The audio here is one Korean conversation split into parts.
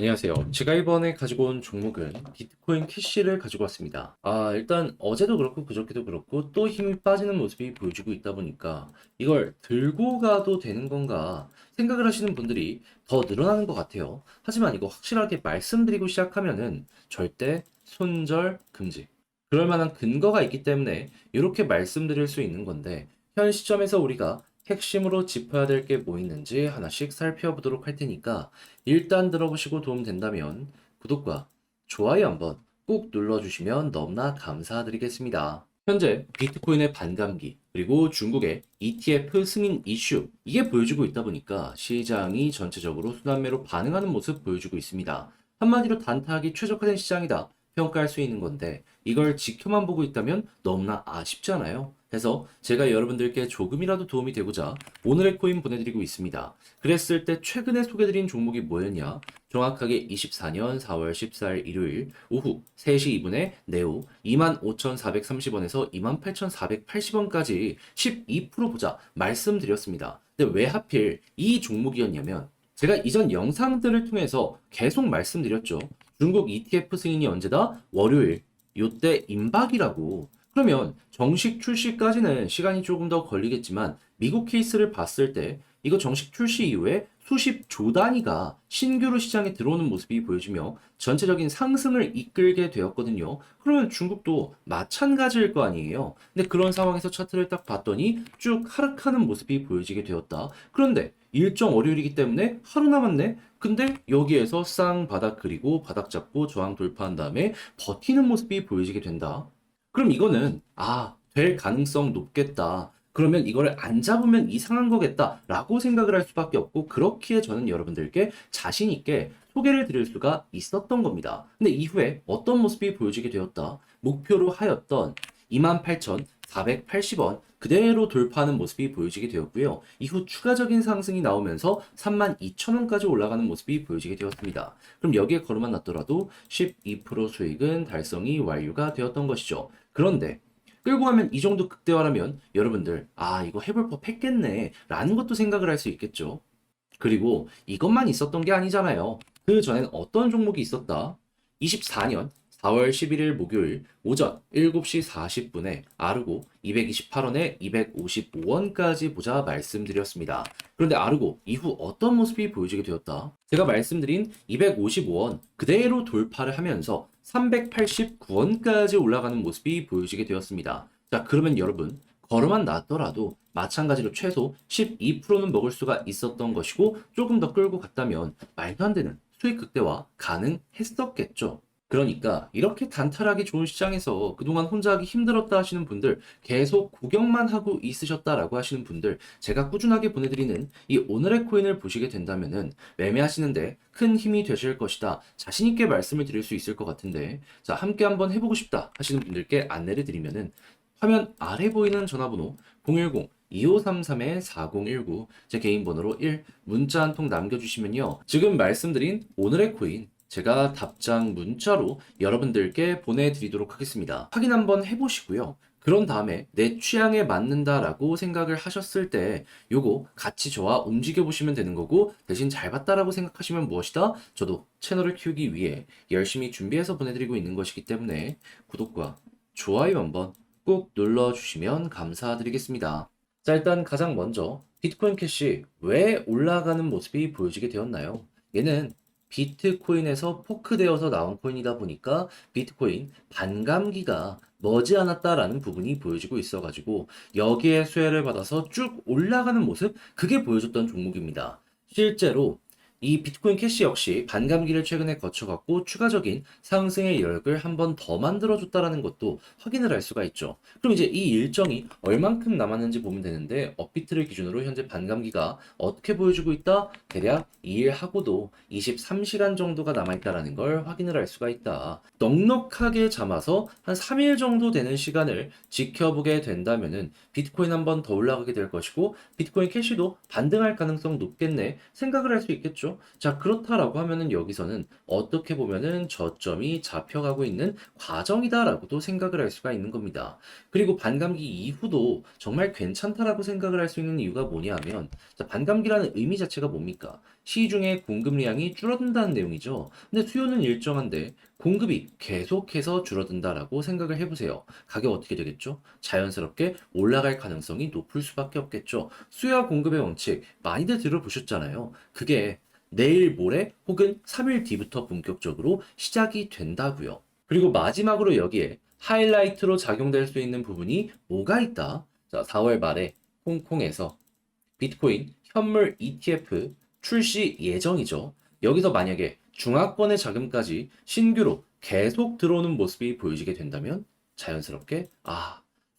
안녕하세요. 제가 이번에 가지고 온 종목은 비트코인 캐시를 가지고 왔습니다. 일단 어제도 그렇고 그저께도 그렇고 또 힘이 빠지는 모습이 보여지고 있다 보니까 이걸 들고 가도 되는 건가 생각을 하시는 분들이 더 늘어나는 것 같아요. 하지만 이거 확실하게 말씀드리고 시작하면은 절대 손절 금지. 그럴 만한 근거가 있기 때문에 이렇게 말씀드릴 수 있는 건데 현 시점에서 우리가 핵심으로 짚어야 될 게 뭐 있는지 하나씩 살펴보도록 할 테니까 일단 들어보시고 도움 된다면 구독과 좋아요 한번 꾹 눌러주시면 너무나 감사드리겠습니다. 현재 비트코인의 반감기 그리고 중국의 ETF 승인 이슈 이게 보여주고 있다 보니까 시장이 전체적으로 순환매로 반응하는 모습 보여주고 있습니다. 한마디로 단타하기 최적화된 시장이다 평가할 수 있는 건데 이걸 지켜만 보고 있다면 너무나 아쉽잖아요. 그래서 제가 여러분들께 조금이라도 도움이 되고자 오늘의 코인 보내드리고 있습니다. 그랬을 때 최근에 소개드린 종목이 뭐였냐? 정확하게 24년 4월 14일 일요일 오후 3시 2분에 네오 25,430원에서 28,480원까지 12% 보자 말씀드렸습니다. 근데 왜 하필 이 종목이었냐면 제가 이전 영상들을 통해서 계속 말씀드렸죠. 중국 ETF 승인이 언제다? 월요일. 요때 임박이라고. 그러면 정식 출시까지는 시간이 조금 더 걸리겠지만 미국 케이스를 봤을 때 이거 정식 출시 이후에 수십 조 단위가 신규로 시장에 들어오는 모습이 보여지며 전체적인 상승을 이끌게 되었거든요. 그러면 중국도 마찬가지일 거 아니에요. 근데 그런 상황에서 차트를 딱 봤더니 쭉 하락하는 모습이 보여지게 되었다. 그런데 일정 월요일이기 때문에 하루 남았네? 근데 여기에서 쌍바닥 그리고 바닥 잡고 저항 돌파한 다음에 버티는 모습이 보여지게 된다. 그럼 이거는 될 가능성 높겠다. 그러면 이거를 안 잡으면 이상한 거겠다. 라고 생각을 할 수밖에 없고 그렇기에 저는 여러분들께 자신 있게 소개를 드릴 수가 있었던 겁니다. 근데 이후에 어떤 모습이 보여지게 되었다. 목표로 하였던 28,480원 그대로 돌파하는 모습이 보여지게 되었고요. 이후 추가적인 상승이 나오면서 32,000원까지 올라가는 모습이 보여지게 되었습니다. 그럼 여기에 걸음만 놨더라도 12% 수익은 달성이 완료가 되었던 것이죠. 그런데 끌고 가면 이 정도 극대화라면 여러분들 이거 해볼 법 했겠네 라는 것도 생각을 할 수 있겠죠. 그리고 이것만 있었던 게 아니잖아요. 그 전엔 어떤 종목이 있었다? 24년 4월 11일 목요일 오전 7시 40분에 아르고 228원에 255원까지 보자 말씀드렸습니다. 그런데 아르고 이후 어떤 모습이 보여지게 되었다? 제가 말씀드린 255원 그대로 돌파를 하면서 389원까지 올라가는 모습이 보여지게 되었습니다. 자, 그러면 여러분 걸어만 놨더라도 마찬가지로 최소 12%는 먹을 수가 있었던 것이고 조금 더 끌고 갔다면 말도 안 되는 수익 극대화 가능했었겠죠. 그러니까 이렇게 단타하기 좋은 시장에서 그동안 혼자 하기 힘들었다 하시는 분들, 계속 구경만 하고 있으셨다라고 하시는 분들, 제가 꾸준하게 보내드리는 이 오늘의 코인을 보시게 된다면은 매매하시는데 큰 힘이 되실 것이다. 자신 있게 말씀을 드릴 수 있을 것 같은데, 자, 함께 한번 해보고 싶다 하시는 분들께 안내를 드리면은 화면 아래 보이는 전화번호 010-2533-4019 제 개인 번호로 1 문자 한 통 남겨주시면요. 지금 말씀드린 오늘의 코인 제가 답장 문자로 여러분들께 보내드리도록 하겠습니다. 확인 한번 해보시고요. 그런 다음에 내 취향에 맞는다라고 생각을 하셨을 때 요거 같이 저와 움직여 보시면 되는 거고 대신 잘 봤다라고 생각하시면 무엇이다? 저도 채널을 키우기 위해 열심히 준비해서 보내드리고 있는 것이기 때문에 구독과 좋아요 한번 꾹 눌러주시면 감사드리겠습니다. 자, 일단 가장 먼저 비트코인 캐시 왜 올라가는 모습이 보여지게 되었나요? 얘는 비트코인에서 포크되어서 나온 코인이다 보니까 비트코인 반감기가 머지않았다라는 부분이 보여지고 있어가지고 여기에 수혜를 받아서 쭉 올라가는 모습 그게 보여줬던 종목입니다. 실제로 이 비트코인 캐시 역시 반감기를 최근에 거쳐갔고 추가적인 상승의 여력을 한 번 더 만들어줬다라는 것도 확인을 할 수가 있죠. 그럼 이제 이 일정이 얼만큼 남았는지 보면 되는데 업비트를 기준으로 현재 반감기가 어떻게 보여주고 있다? 대략 2일 하고도 23시간 정도가 남아있다라는 걸 확인을 할 수가 있다. 넉넉하게 잡아서 한 3일 정도 되는 시간을 지켜보게 된다면은 비트코인 한 번 더 올라가게 될 것이고 비트코인 캐시도 반등할 가능성 높겠네 생각을 할 수 있겠죠. 자, 그렇다라고 하면은 여기서는 어떻게 보면은 저점이 잡혀가고 있는 과정이다라고도 생각을 할 수가 있는 겁니다. 그리고 반감기 이후도 정말 괜찮다라고 생각을 할 수 있는 이유가 뭐냐 하면 자, 반감기라는 의미 자체가 뭡니까? 시중에 공급량이 줄어든다는 내용이죠. 근데 수요는 일정한데 공급이 계속해서 줄어든다라고 생각을 해보세요. 가격 어떻게 되겠죠? 자연스럽게 올라갈 가능성이 높을 수밖에 없겠죠. 수요와 공급의 원칙 많이들 들어보셨잖아요. 그게 내일 모레 혹은 3일 뒤부터 본격적으로 시작이 된다고요. 그리고 마지막으로 여기에 하이라이트로 작용될 수 있는 부분이 뭐가 있다? 자, 4월 말에 홍콩에서 비트코인 현물 ETF 출시 예정이죠. 여기서 만약에 중화권의 자금까지 신규로 계속 들어오는 모습이 보여지게 된다면 자연스럽게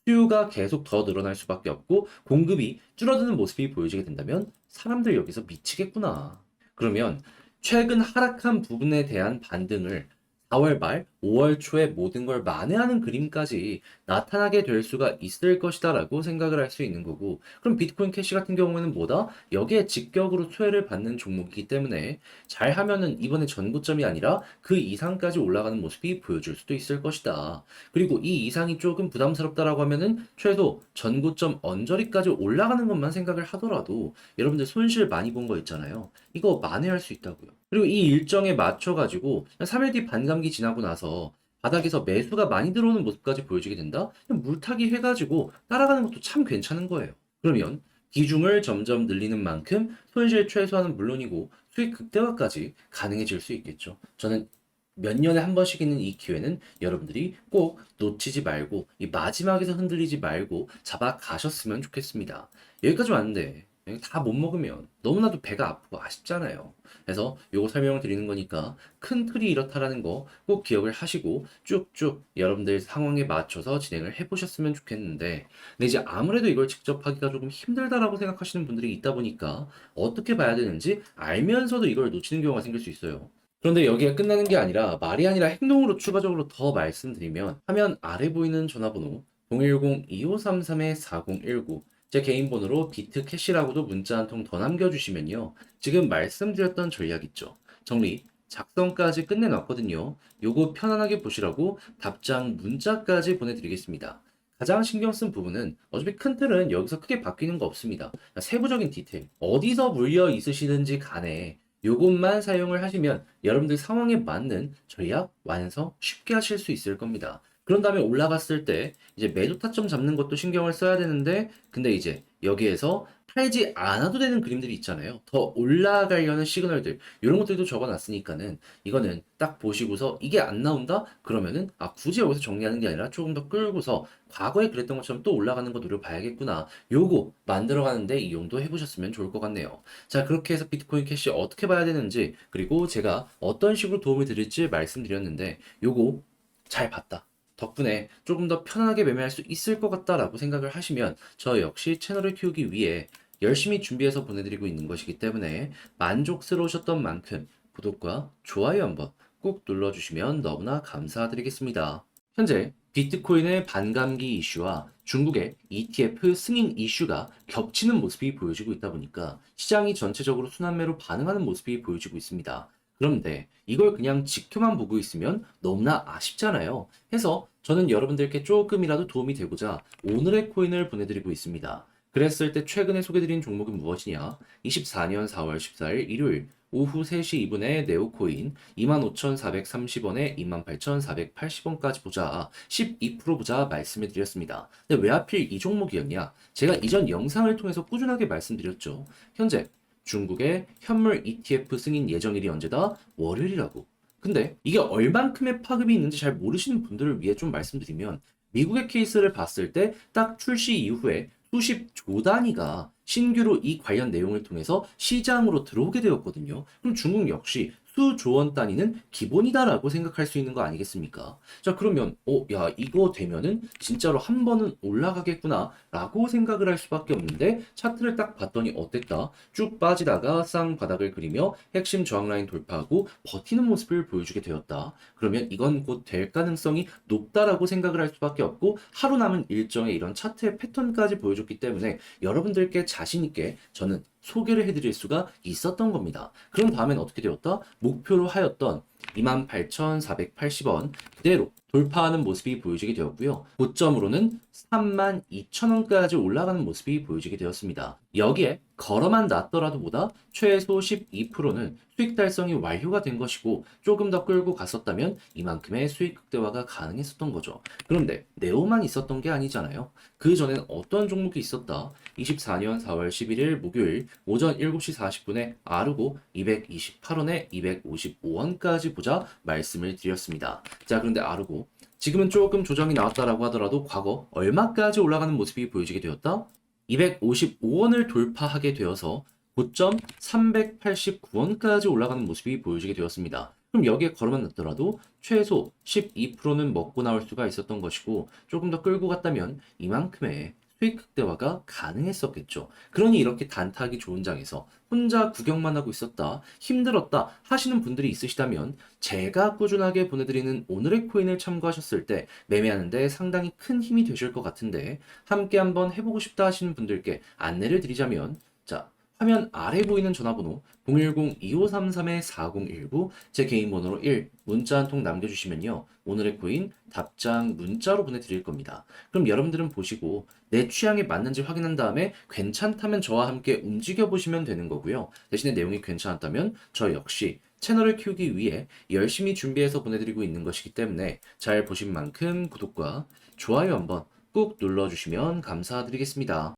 수요가 계속 더 늘어날 수밖에 없고 공급이 줄어드는 모습이 보여지게 된다면 사람들 여기서 미치겠구나. 그러면 최근 하락한 부분에 대한 반등을 4월 말, 5월 초에 모든 걸 만회하는 그림까지 나타나게 될 수가 있을 것이다라고 생각을 할 수 있는 거고, 그럼 비트코인 캐시 같은 경우에는 뭐다? 여기에 직격으로 수혜를 받는 종목이기 때문에 잘하면은 이번에 전고점이 아니라 그 이상까지 올라가는 모습이 보여줄 수도 있을 것이다. 그리고 이 이상이 조금 부담스럽다라고 하면은 최소 전고점 언저리까지 올라가는 것만 생각을 하더라도 여러분들 손실 많이 본 거 있잖아요. 이거 만회할 수 있다고요. 그리고 이 일정에 맞춰가지고 3일 뒤 반감기 지나고 나서 바닥에서 매수가 많이 들어오는 모습까지 보여지게 된다? 그냥 물타기 해가지고 따라가는 것도 참 괜찮은 거예요. 그러면 비중을 점점 늘리는 만큼 손실 최소화는 물론이고 수익 극대화까지 가능해질 수 있겠죠. 저는 몇 년에 한 번씩 있는 이 기회는 여러분들이 꼭 놓치지 말고 이 마지막에서 흔들리지 말고 잡아 가셨으면 좋겠습니다. 여기까지 왔는데 다 못 먹으면 너무나도 배가 아프고 아쉽잖아요. 그래서 요거 설명을 드리는 거니까 큰 틀이 이렇다라는 거 꼭 기억을 하시고 쭉쭉 여러분들 상황에 맞춰서 진행을 해보셨으면 좋겠는데, 근데 이제 아무래도 이걸 직접 하기가 조금 힘들다라고 생각하시는 분들이 있다 보니까 어떻게 봐야 되는지 알면서도 이걸 놓치는 경우가 생길 수 있어요. 그런데 여기가 끝나는 게 아니라 말이 아니라 행동으로 추가적으로 더 말씀드리면, 화면 아래 보이는 전화번호 010-2533-4019, 제 개인 번호로 비트캐시라고도 문자 한 통 더 남겨주시면요, 지금 말씀드렸던 전략 있죠. 정리, 작성까지 끝내놨거든요. 요거 편안하게 보시라고 답장 문자까지 보내드리겠습니다. 가장 신경 쓴 부분은 어차피 큰 틀은 여기서 크게 바뀌는 거 없습니다. 세부적인 디테일, 어디서 물려 있으시는지 간에 요것만 사용을 하시면 여러분들 상황에 맞는 전략 완성 쉽게 하실 수 있을 겁니다. 그런 다음에 올라갔을 때 이제 매도 타점 잡는 것도 신경을 써야 되는데, 근데 이제 여기에서 팔지 않아도 되는 그림들이 있잖아요. 더 올라가려는 시그널들, 이런 것들도 적어놨으니까는 이거는 딱 보시고서 이게 안 나온다? 그러면은 굳이 여기서 정리하는 게 아니라 조금 더 끌고서 과거에 그랬던 것처럼 또 올라가는 거 노려봐야겠구나. 요거 만들어가는데 이용도 해보셨으면 좋을 것 같네요. 자, 그렇게 해서 비트코인 캐시 어떻게 봐야 되는지, 그리고 제가 어떤 식으로 도움을 드릴지 말씀드렸는데 요거 잘 봤다, 덕분에 조금 더 편안하게 매매할 수 있을 것 같다라고 생각을 하시면 저 역시 채널을 키우기 위해 열심히 준비해서 보내드리고 있는 것이기 때문에 만족스러우셨던 만큼 구독과 좋아요 한번 꼭 눌러주시면 너무나 감사드리겠습니다. 현재 비트코인의 반감기 이슈와 중국의 ETF 승인 이슈가 겹치는 모습이 보여지고 있다 보니까 시장이 전체적으로 순환매로 반응하는 모습이 보여지고 있습니다. 그런데 이걸 그냥 지켜만 보고 있으면 너무나 아쉽잖아요. 해서 저는 여러분들께 조금이라도 도움이 되고자 오늘의 코인을 보내드리고 있습니다. 그랬을 때 최근에 소개드린 종목은 무엇이냐? 24년 4월 14일 일요일 오후 3시 2분에 네오코인 25,430원에 28,480원까지 보자, 12% 보자 말씀을 드렸습니다. 근데 왜 하필 이 종목이었냐? 제가 이전 영상을 통해서 꾸준하게 말씀드렸죠. 현재 중국의 현물 ETF 승인 예정일이 언제다? 월요일이라고. 근데 이게 얼만큼의 파급이 있는지 잘 모르시는 분들을 위해 좀 말씀드리면, 미국의 케이스를 봤을 때 딱 출시 이후에 수십 조 단위가 신규로 이 관련 내용을 통해서 시장으로 들어오게 되었거든요. 그럼 중국 역시 수조 원 단위는 기본이다라고 생각할 수 있는 거 아니겠습니까? 자, 그러면 야, 이거 되면은 진짜로 한 번은 올라가겠구나 라고 생각을 할 수밖에 없는데, 차트를 딱 봤더니 어땠다? 쭉 빠지다가 쌍바닥을 그리며 핵심 저항 라인 돌파하고 버티는 모습을 보여주게 되었다. 그러면 이건 곧 될 가능성이 높다라고 생각을 할 수밖에 없고, 하루 남은 일정의 이런 차트의 패턴까지 보여줬기 때문에 여러분들께 자신 있게 저는 소개를 해드릴 수가 있었던 겁니다. 그런 다음엔 어떻게 되었다? 목표로 하였던 28,480원 그대로 돌파하는 모습이 보여지게 되었고요. 고점으로는 32,000원까지 올라가는 모습이 보여지게 되었습니다. 여기에 걸어만 놨더라도 보다 최소 12%는 수익 달성이 완료가 된 것이고 조금 더 끌고 갔었다면 이만큼의 수익 극대화가 가능했었던 거죠. 그런데 네오만 있었던 게 아니잖아요. 그 전엔 어떤 종목이 있었다? 24년 4월 11일 목요일 오전 7시 40분에 아르고 228원에 255원까지 보자 말씀을 드렸습니다. 자, 그런데 아르고 지금은 조금 조정이 나왔다라고 하더라도 과거 얼마까지 올라가는 모습이 보여지게 되었다? 255원을 돌파하게 되어서 고점 389원까지 올라가는 모습이 보여지게 되었습니다. 그럼 여기에 걸어만 놨더라도 최소 12%는 먹고 나올 수가 있었던 것이고 조금 더 끌고 갔다면 이만큼의 수익 극대화가 가능했었겠죠. 그러니 이렇게 단타하기 좋은 장에서 혼자 구경만 하고 있었다, 힘들었다 하시는 분들이 있으시다면 제가 꾸준하게 보내드리는 오늘의 코인을 참고하셨을 때 매매하는데 상당히 큰 힘이 되실 것 같은데 함께 한번 해보고 싶다 하시는 분들께 안내를 드리자면 자, 화면 아래 보이는 전화번호 010-2533-4019 제 개인 번호로 1 문자 한 통 남겨주시면요. 오늘의 코인 답장 문자로 보내드릴 겁니다. 그럼 여러분들은 보시고 내 취향에 맞는지 확인한 다음에 괜찮다면 저와 함께 움직여 보시면 되는 거고요. 대신에 내용이 괜찮았다면 저 역시 채널을 키우기 위해 열심히 준비해서 보내드리고 있는 것이기 때문에 잘 보신 만큼 구독과 좋아요 한번 꾹 눌러주시면 감사드리겠습니다.